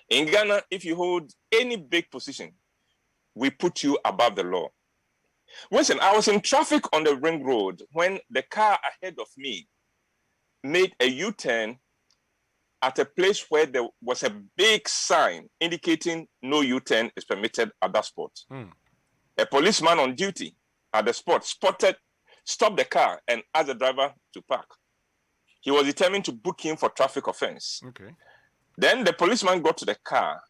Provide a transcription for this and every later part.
In Ghana, if you hold any big position, we put you above the law. Listen, I was in traffic on the ring road when the car ahead of me made a U-turn at a place where there was a big sign indicating no U-turn is permitted at that spot. A policeman on duty at the spot stopped the car and asked the driver to park. He was determined to book him for traffic offense. Okay. Then the policeman got to the car.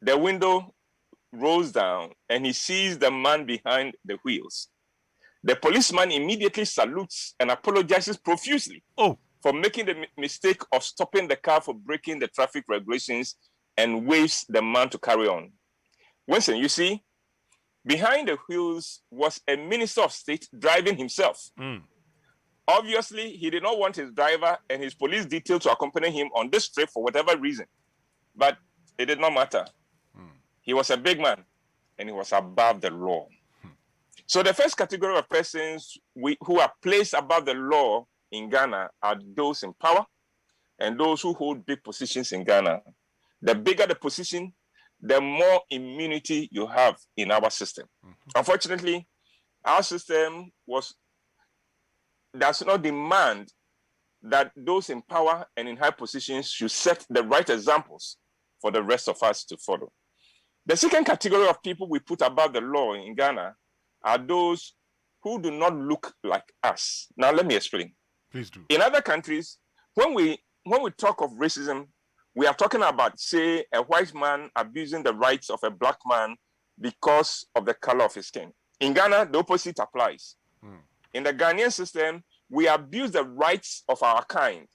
The window rolls down and he sees the man behind the wheels. The policeman immediately salutes and apologizes profusely for making the mistake of stopping the car for breaking the traffic regulations and waves the man to carry on. Winston, you see, behind the wheels was a minister of state driving himself. Obviously, he did not want his driver and his police detail to accompany him on this trip for whatever reason. But it did not matter. He was a big man and he was above the law. So the first category of persons who are placed above the law in Ghana are those in power and those who hold big positions in Ghana. The bigger the position, the more immunity you have in our system. Unfortunately, our system does not demand that those in power and in high positions should set the right examples for the rest of us to follow. The second category of people we put above the law in Ghana are those who do not look like us. Now, let me explain. Please do. In other countries, when we talk of racism, we are talking about, say, a white man abusing the rights of a black man because of the color of his skin. In Ghana, the opposite applies. In the Ghanaian system, we abuse the rights of our kind,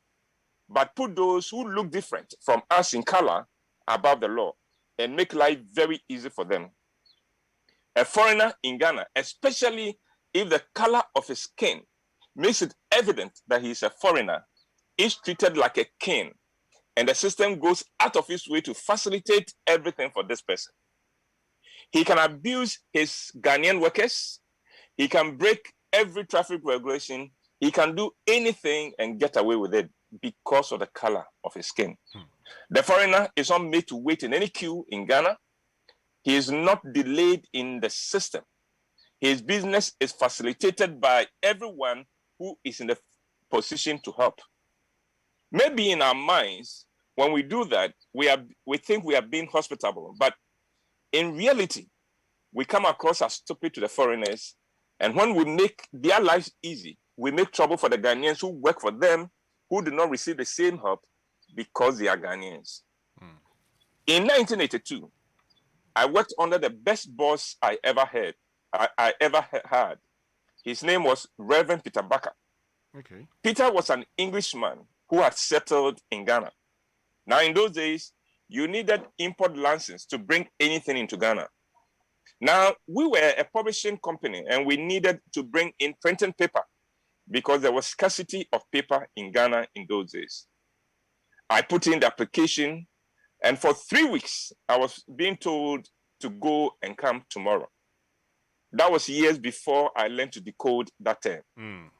but put those who look different from us in color above the law and make life very easy for them. A foreigner in Ghana, especially if the color of his skin makes it evident that he is a foreigner, is treated like a king, and the system goes out of its way to facilitate everything for this person. He can abuse his Ghanaian workers. He can break every traffic regulation. He can do anything and get away with it because of the color of his skin. The foreigner is not made to wait in any queue in Ghana. He is not delayed in the system. His business is facilitated by everyone who is in the position to help. Maybe in our minds, when we do that, we think we are being hospitable, but in reality, we come across as stupid to the foreigners, and when we make their lives easy, we make trouble for the Ghanaians who work for them, who do not receive the same help because they are Ghanaians. In 1982, I worked under the best boss I ever had. His name was Reverend Peter Baker. Okay. Peter was an Englishman who had settled in Ghana. Now, in those days, you needed import license to bring anything into Ghana. Now, we were a publishing company and we needed to bring in printing paper because there was scarcity of paper in Ghana in those days. I put in the application, and for 3 weeks, I was being told to go and come tomorrow. That was years before I learned to decode that term.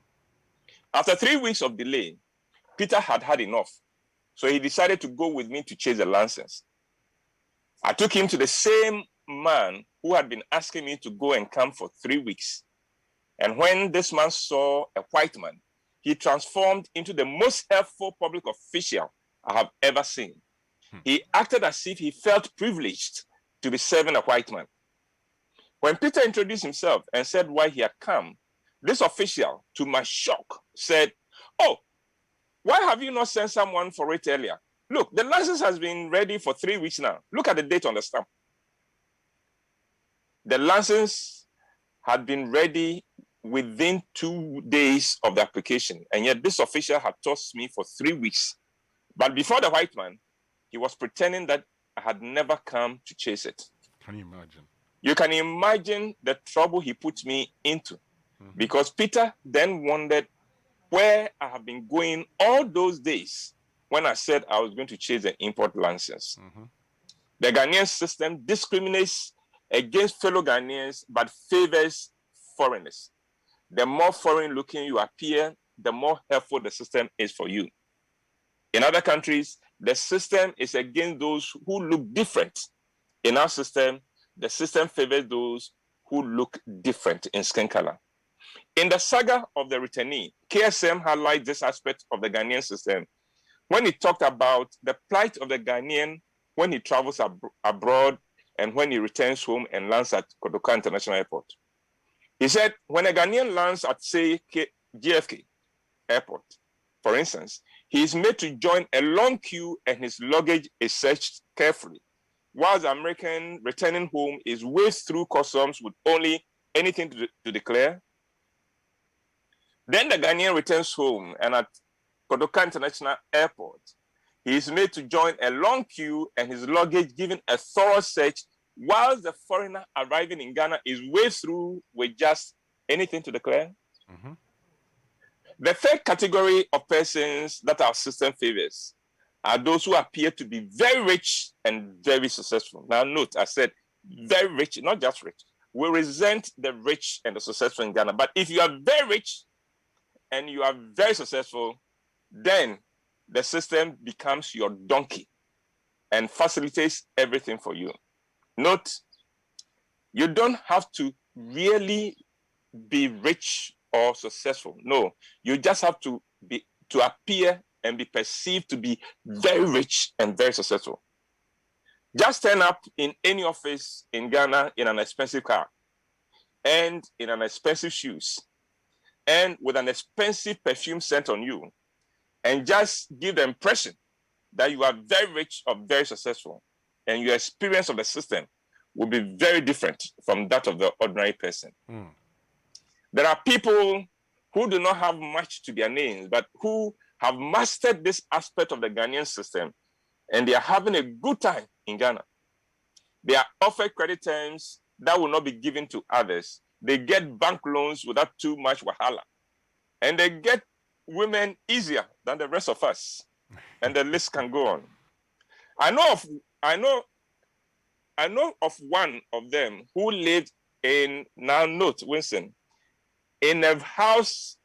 After 3 weeks of delay, Peter had enough. So he decided to go with me to chase the license. I took him to the same man who had been asking me to go and come for 3 weeks. And when this man saw a white man, he transformed into the most helpful public official I have ever seen. He acted as if he felt privileged to be serving a white man. When Peter introduced himself and said why he had come, this official, to my shock, said, "Oh, why have you not sent someone for it earlier? Look, the license has been ready for 3 weeks now. Look at the date on the stamp." The license had been ready within 2 days of the application, and yet this official had tossed me for 3 weeks. But before the white man, he was pretending that I had never come to chase it. Can you imagine? You can imagine the trouble he put me into, because Peter then wondered where I have been going all those days when I said I was going to chase the import license. The Ghanaian system discriminates against fellow Ghanaians but favors foreigners. The more foreign looking you appear, the more helpful the system is for you. In other countries, the system is against those who look different. In our system, the system favors those who look different in skin color. In the saga of the returnee, KSM highlights this aspect of the Ghanaian system when he talked about the plight of the Ghanaian when he travels abroad and when he returns home and lands at Kotoka International Airport. He said, when a Ghanaian lands at, say, JFK Airport, for instance, he is made to join a long queue and his luggage is searched carefully, while the American returning home is whisked through customs with only anything to declare. Then the Ghanaian returns home, and at Kotoka International Airport, he is made to join a long queue and his luggage given a thorough search, while the foreigner arriving in Ghana is whisked through with just anything to declare. Mm-hmm. The third category of persons that our system favors are those who appear to be very rich and very successful. Now note, I said very rich, not just rich. We resent the rich and the successful in Ghana. But if you are very rich and you are very successful, then the system becomes your donkey and facilitates everything for you. Note, you don't have to really be rich or successful. No, you just have to appear and be perceived to be very rich and very successful. Just turn up in any office in Ghana in an expensive car and in an expensive shoes and with an expensive perfume scent on you, and just give the impression that you are very rich or very successful, and your experience of the system will be very different from that of the ordinary person. Mm. There are people who do not have much to their names, but who have mastered this aspect of the Ghanaian system, and they are having a good time in Ghana. They are offered credit terms that will not be given to others. They get bank loans without too much wahala, and they get women easier than the rest of us, and the list can go on. I know of one of them who lived in, now note, Winston, in a house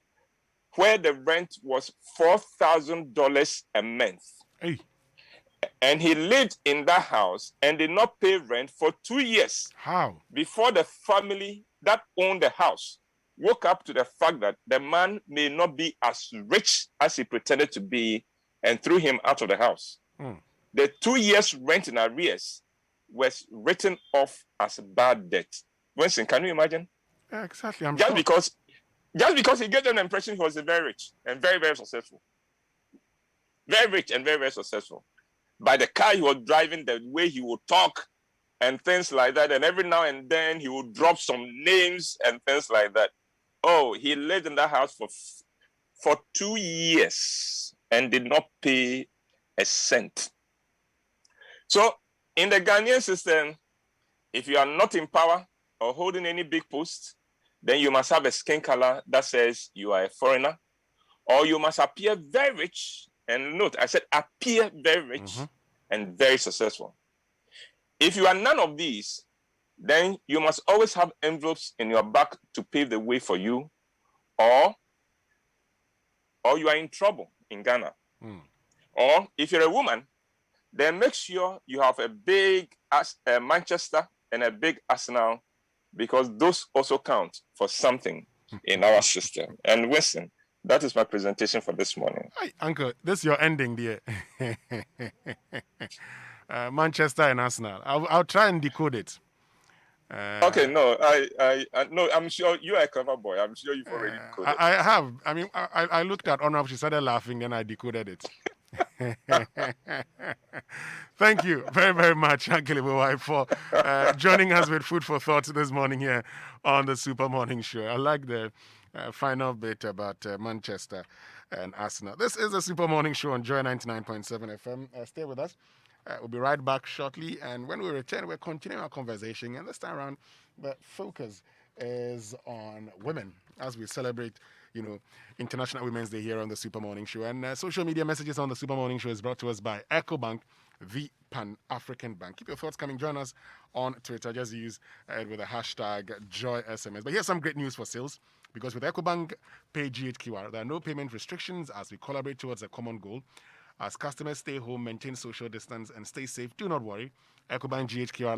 where the rent was $4,000 a month. Hey. And he lived in that house and did not pay rent for 2 years. How? Before the family that owned the house woke up to the fact that the man may not be as rich as he pretended to be and threw him out of the house. Mm. The 2 years rent in arrears was written off as bad debt. Winston, can you imagine? Yeah, exactly. I'm just sure. because he gave them the impression he was very rich and very, very successful. Very rich and very, very successful. By the car he was driving, the way he would talk and things like that. And every now and then he would drop some names and things like that. Oh, he lived in that house for 2 years and did not pay a cent. So in the Ghanaian system, if you are not in power or holding any big post, then you must have a skin color that says you are a foreigner, or you must appear very rich. And note, I said appear very rich and very successful. If you are none of these, then you must always have envelopes in your back to pave the way for you, or you are in trouble in Ghana. Mm. Or if you're a woman, then make sure you have a big Manchester and a big Arsenal, because those also count for something in our system. And Winston, that is my presentation for this morning. Hi, Uncle, this is your ending, dear. Manchester and Arsenal. I'll try and decode it. Okay, no, no, I'm sure you are a clever boy. I'm sure you've already decoded it. I have. I mean, I looked at Honor, she started laughing, then I decoded it. Thank you very, very much, Uncle Ibuwai, for joining us with Food for Thought this morning here on the Super Morning Show. I like the final bit about Manchester and Arsenal. This is the Super Morning Show on Joy 99.7 FM. Stay with us. We'll be right back shortly. And when we return, we're continuing our conversation. And this time around, the focus is on women as we celebrate, International Women's Day here on the Super Morning Show. And social media messages on the Super Morning Show is brought to us by EcoBank, the Pan-African Bank. Keep your thoughts coming. Join us on Twitter. Just use it with the hashtag JoySMS. But here's some great news for sales, because with EcoBank Pay GHQR, there are no payment restrictions as we collaborate towards a common goal. As customers stay home, maintain social distance, and stay safe, do not worry. EcoBank GHQ